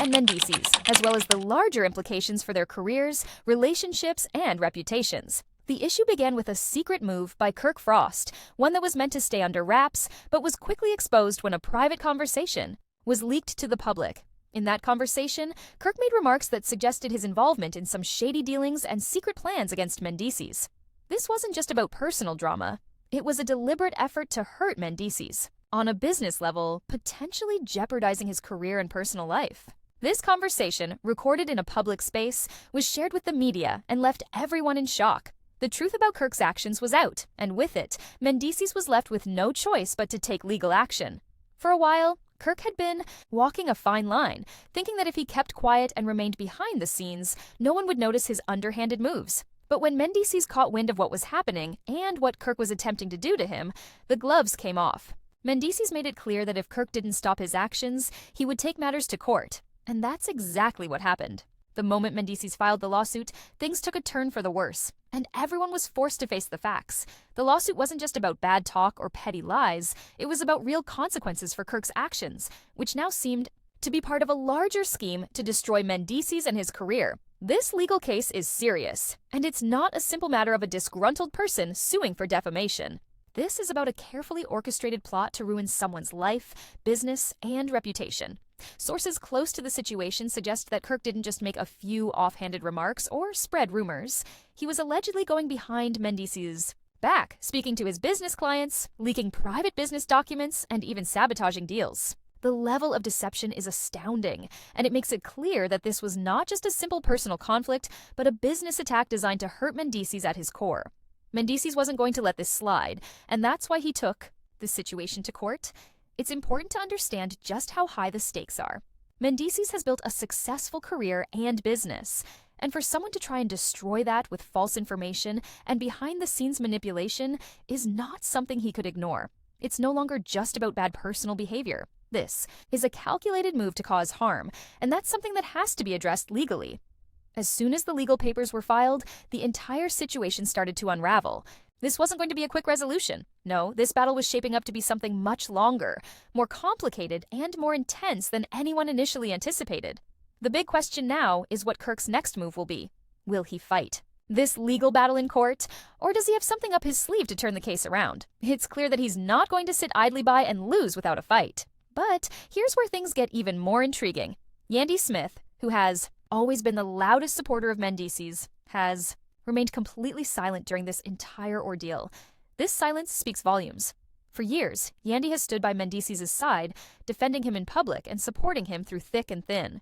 and Mendeecees, as well as the larger implications for their careers, relationships, and reputations. The issue began with a secret move by Kirk Frost, one that was meant to stay under wraps, but was quickly exposed when a private conversation was leaked to the public. In that conversation, Kirk made remarks that suggested his involvement in some shady dealings and secret plans against Mendeecees. This wasn't just about personal drama. It was a deliberate effort to hurt Mendeecees, on a business level, potentially jeopardizing his career and personal life. This conversation, recorded in a public space, was shared with the media and left everyone in shock. The truth about Kirk's actions was out, and with it, Mendeecees was left with no choice but to take legal action. For a while, Kirk had been walking a fine line, thinking that if he kept quiet and remained behind the scenes, no one would notice his underhanded moves. But when Mendeecees caught wind of what was happening and what Kirk was attempting to do to him, the gloves came off. Mendeecees made it clear that if Kirk didn't stop his actions, he would take matters to court. And that's exactly what happened. The moment Mendeecees filed the lawsuit, things took a turn for the worse, and everyone was forced to face the facts. The lawsuit wasn't just about bad talk or petty lies, it was about real consequences for Kirk's actions, which now seemed to be part of a larger scheme to destroy Mendeecees and his career. This legal case is serious, and it's not a simple matter of a disgruntled person suing for defamation. This is about a carefully orchestrated plot to ruin someone's life, business, and reputation. Sources close to the situation suggest that Kirk didn't just make a few offhanded remarks or spread rumors. He was allegedly going behind Mendeecees' back, speaking to his business clients, leaking private business documents, and even sabotaging deals. The level of deception is astounding, and it makes it clear that this was not just a simple personal conflict, but a business attack designed to hurt Mendeecees at his core. Mendeecees wasn't going to let this slide, and that's why he took the situation to court. It's important to understand just how high the stakes are. Mendeecees has built a successful career and business, and for someone to try and destroy that with false information and behind-the-scenes manipulation is not something he could ignore. It's no longer just about bad personal behavior. This is a calculated move to cause harm, and that's something that has to be addressed legally. As soon as the legal papers were filed, the entire situation started to unravel. This wasn't going to be a quick resolution. No, this battle was shaping up to be something much longer, more complicated, and more intense than anyone initially anticipated. The big question now is what Kirk's next move will be. Will he fight this legal battle in court, or does he have something up his sleeve to turn the case around? It's clear that he's not going to sit idly by and lose without a fight. But here's where things get even more intriguing. Yandy Smith, who has always been the loudest supporter of Mendeecees, has remained completely silent during this entire ordeal. This silence speaks volumes. For years, Yandy has stood by Mendeecees' side, defending him in public and supporting him through thick and thin.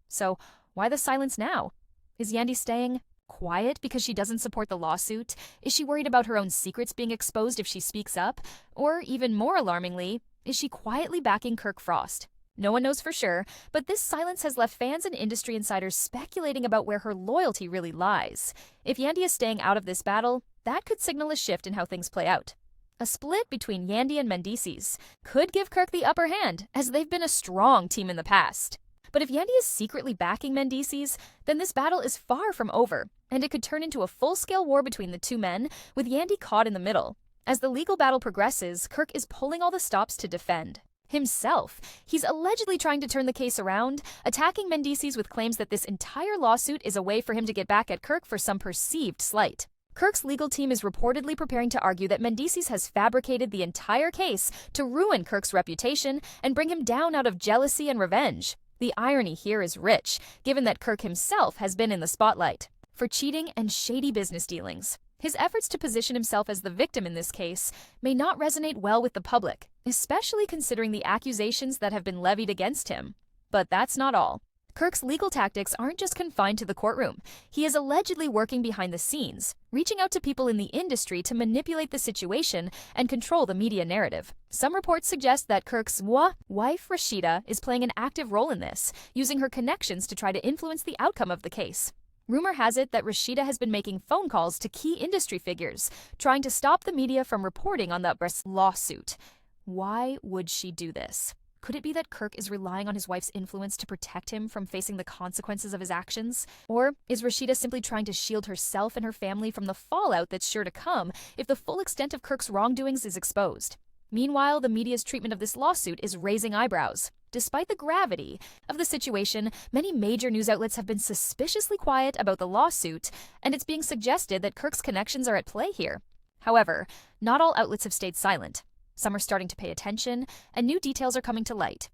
So, why the silence now? Is Yandy staying quiet because she doesn't support the lawsuit? Is she worried about her own secrets being exposed if she speaks up? Or, even more alarmingly, is she quietly backing Kirk Frost? No one knows for sure, but this silence has left fans and industry insiders speculating about where her loyalty really lies. If Yandy is staying out of this battle, that could signal a shift in how things play out. A split between Yandy and Mendeecees could give Kirk the upper hand, as they've been a strong team in the past. But if Yandy is secretly backing Mendeecees, then this battle is far from over, and it could turn into a full-scale war between the two men, with Yandy caught in the middle. As the legal battle progresses, Kirk is pulling all the stops to defend himself. He's allegedly trying to turn the case around, attacking Mendeecees with claims that this entire lawsuit is a way for him to get back at Kirk for some perceived slight. Kirk's legal team is reportedly preparing to argue that Mendeecees has fabricated the entire case to ruin Kirk's reputation and bring him down out of jealousy and revenge. The irony here is rich, given that Kirk himself has been in the spotlight for cheating and shady business dealings. His efforts to position himself as the victim in this case may not resonate well with the public, especially considering the accusations that have been levied against him. But that's not all. Kirk's legal tactics aren't just confined to the courtroom. He is allegedly working behind the scenes, reaching out to people in the industry to manipulate the situation and control the media narrative. Some reports suggest that Kirk's wife, Rashida, is playing an active role in this, using her connections to try to influence the outcome of the case. Rumor has it that Rashida has been making phone calls to key industry figures, trying to stop the media from reporting on the lawsuit. Why would she do this? Could it be that Kirk is relying on his wife's influence to protect him from facing the consequences of his actions? Or is Rashida simply trying to shield herself and her family from the fallout that's sure to come if the full extent of Kirk's wrongdoings is exposed? Meanwhile, the media's treatment of this lawsuit is raising eyebrows. despite the gravity of the situation, many major news outlets have been suspiciously quiet about the lawsuit, and it's being suggested that Kirk's connections are at play here. However, not all outlets have stayed silent. Some are starting to pay attention, and new details are coming to light.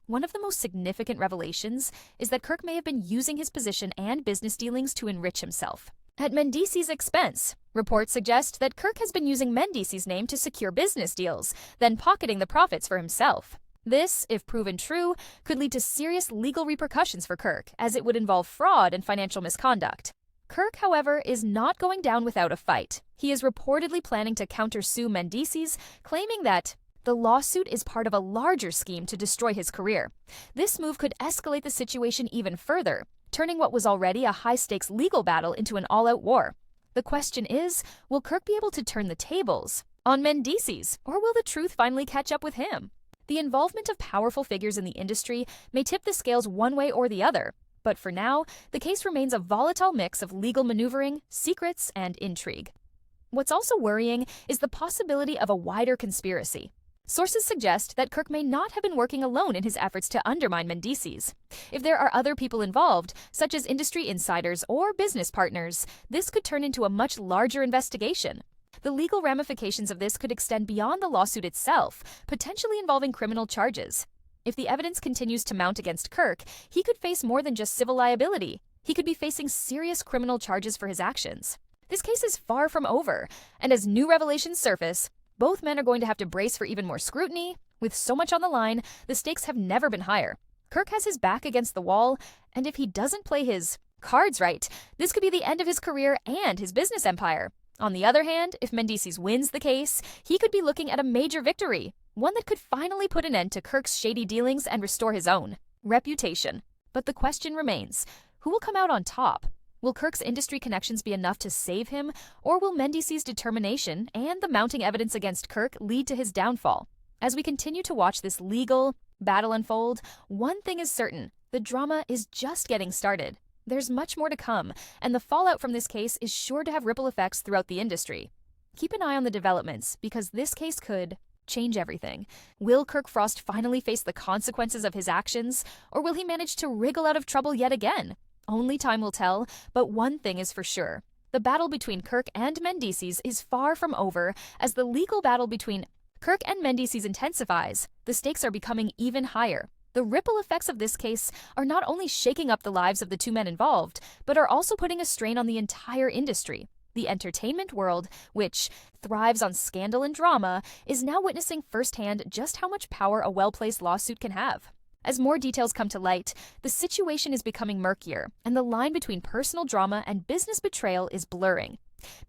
One of the most significant revelations is that Kirk may have been using his position and business dealings to enrich himself at Mendeecees' expense. Reports suggest that Kirk has been using Mendeecees' name to secure business deals, then pocketing the profits for himself. This, if proven true, could lead to serious legal repercussions for Kirk, as it would involve fraud and financial misconduct. Kirk, however, is not going down without a fight. He is reportedly planning to countersue Mendeecees, claiming that the lawsuit is part of a larger scheme to destroy his career. This move could escalate the situation even further, turning what was already a high-stakes legal battle into an all-out war. The question is, will Kirk be able to turn the tables on Mendeecees, or will the truth finally catch up with him? The involvement of powerful figures in the industry may tip the scales one way or the other, but for now, the case remains a volatile mix of legal maneuvering, secrets, and intrigue. What's also worrying is the possibility of a wider conspiracy. Sources suggest that Kirk may not have been working alone in his efforts to undermine Mendeecees. If there are other people involved, such as industry insiders or business partners, this could turn into a much larger investigation. The legal ramifications of this could extend beyond the lawsuit itself, potentially involving criminal charges. If the evidence continues to mount against Kirk, he could face more than just civil liability. He could be facing serious criminal charges for his actions. This case is far from over, and as new revelations surface, both men are going to have to brace for even more scrutiny. With so much on the line, the stakes have never been higher. Kirk has his back against the wall, and if he doesn't play his cards right, this could be the end of his career and his business empire. On the other hand, if Mendeecees wins the case, he could be looking at a major victory, one that could finally put an end to Kirk's shady dealings and restore his own reputation. But the question remains, who will come out on top? Will Kirk's industry connections be enough to save him, or will Mendeecees' determination and the mounting evidence against Kirk lead to his downfall? As we continue to watch this legal battle unfold, one thing is certain: the drama is just getting started. There's much more to come, and the fallout from this case is sure to have ripple effects throughout the industry. Keep an eye on the developments, because this case could change everything. Will Kirk Frost finally face the consequences of his actions, or will he manage to wriggle out of trouble yet again? Only time will tell, but one thing is for sure. The battle between Kirk and Mendeecees is far from over. As the legal battle between Kirk and Mendeecees intensifies, the stakes are becoming even higher. The ripple effects of this case are not only shaking up the lives of the two men involved, but are also putting a strain on the entire industry. The entertainment world, which thrives on scandal and drama, is now witnessing firsthand just how much power a well-placed lawsuit can have. As more details come to light, the situation is becoming murkier, and the line between personal drama and business betrayal is blurring.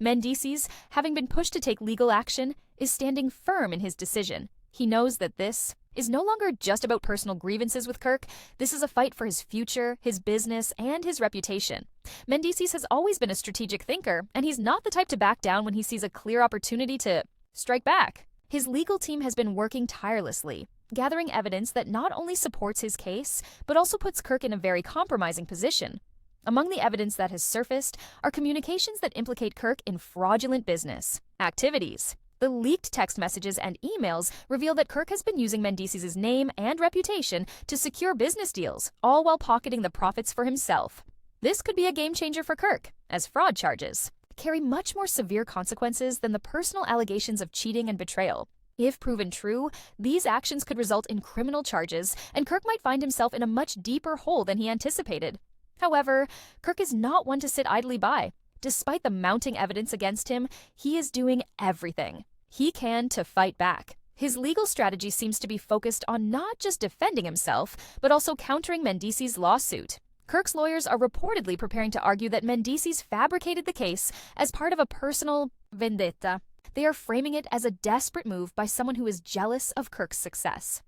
Mendeecees, having been pushed to take legal action, is standing firm in his decision. He knows that this is no longer just about personal grievances with Kirk. This is a fight for his future, his business, and his reputation. Mendeecees has always been a strategic thinker, and he's not the type to back down when he sees a clear opportunity to strike back. His legal team has been working tirelessly, gathering evidence that not only supports his case, but also puts Kirk in a very compromising position. Among the evidence that has surfaced are communications that implicate Kirk in fraudulent business activities. The leaked text messages and emails reveal that Kirk has been using Mendeecees' name and reputation to secure business deals, all while pocketing the profits for himself. This could be a game changer for Kirk, as fraud charges carry much more severe consequences than the personal allegations of cheating and betrayal. If proven true, these actions could result in criminal charges, and Kirk might find himself in a much deeper hole than he anticipated. However, Kirk is not one to sit idly by. Despite the mounting evidence against him, he is doing everything he can to fight back. His legal strategy seems to be focused on not just defending himself, but also countering Mendeecees' lawsuit. Kirk's lawyers are reportedly preparing to argue that Mendeecees fabricated the case as part of a personal vendetta. They are framing it as a desperate move by someone who is jealous of Kirk's success.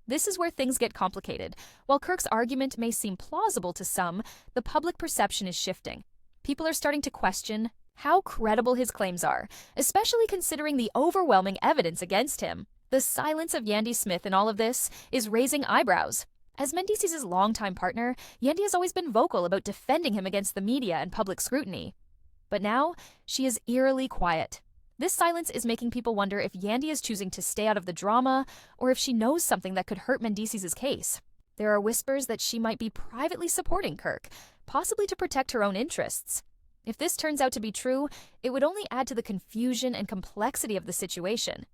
This is where things get complicated. While Kirk's argument may seem plausible to some, the public perception is shifting. People are starting to question how credible his claims are, especially considering the overwhelming evidence against him. The silence of Yandy Smith in all of this is raising eyebrows. As Mendeecees' longtime partner, Yandy has always been vocal about defending him against the media and public scrutiny. But now, she is eerily quiet. This silence is making people wonder if Yandy is choosing to stay out of the drama, or if she knows something that could hurt Mendeecees' case. There are whispers that she might be privately supporting Kirk, possibly to protect her own interests. If this turns out to be true, it would only add to the confusion and complexity of the situation.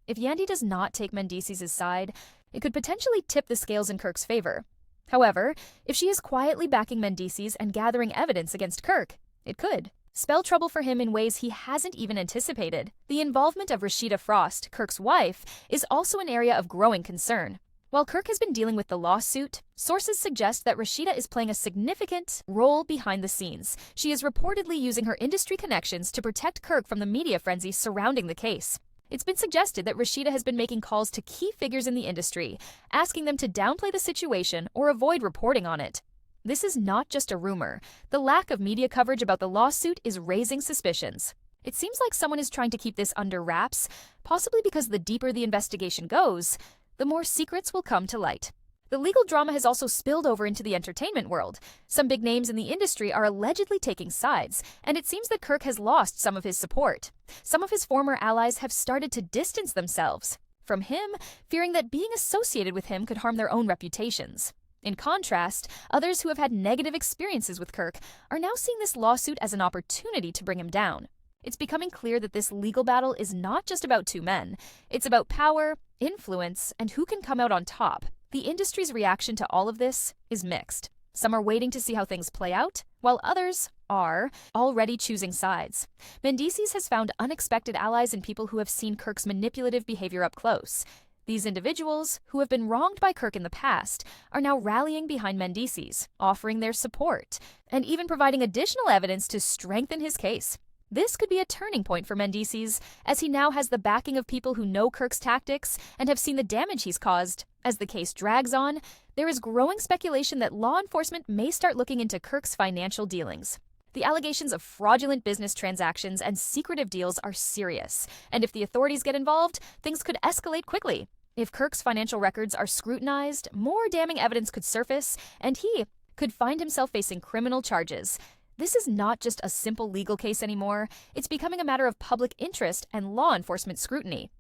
If Yandy does not take Mendeecees' side, it could potentially tip the scales in Kirk's favor. However, if she is quietly backing Mendeecees and gathering evidence against Kirk, it could spell trouble for him in ways he hasn't even anticipated. The involvement of Rashida Frost, Kirk's wife, is also an area of growing concern. While Kirk has been dealing with the lawsuit, sources suggest that Rashida is playing a significant role behind the scenes. She is reportedly using her industry connections to protect Kirk from the media frenzy surrounding the case. It's been suggested that Rashida has been making calls to key figures in the industry, asking them to downplay the situation or avoid reporting on it. This is not just a rumor. The lack of media coverage about the lawsuit is raising suspicions. It seems like someone is trying to keep this under wraps, possibly because the deeper the investigation goes, the more secrets will come to light. The legal drama has also spilled over into the entertainment world. Some big names in the industry are allegedly taking sides, and it seems that Kirk has lost some of his support. Some of his former allies have started to distance themselves from him, fearing that being associated with him could harm their own reputations. In contrast, others who have had negative experiences with Kirk are now seeing this lawsuit as an opportunity to bring him down. It's becoming clear that this legal battle is not just about two men. It's about power, influence, and who can come out on top. The industry's reaction to all of this is mixed. Some are waiting to see how things play out, while others are already choosing sides. Mendeecees has found unexpected allies in people who have seen Kirk's manipulative behavior up close. These individuals, who have been wronged by Kirk in the past, are now rallying behind Mendeecees, offering their support, and even providing additional evidence to strengthen his case. This could be a turning point for Mendeecees, as he now has the backing of people who know Kirk's tactics and have seen the damage he's caused. As the case drags on, there is growing speculation that law enforcement may start looking into Kirk's financial dealings. The allegations of fraudulent business transactions and secretive deals are serious, and if the authorities get involved, things could escalate quickly. If Kirk's financial records are scrutinized, more damning evidence could surface, and he could find himself facing criminal charges. This is not just a simple legal case anymore. It's becoming a matter of public interest and law enforcement scrutiny.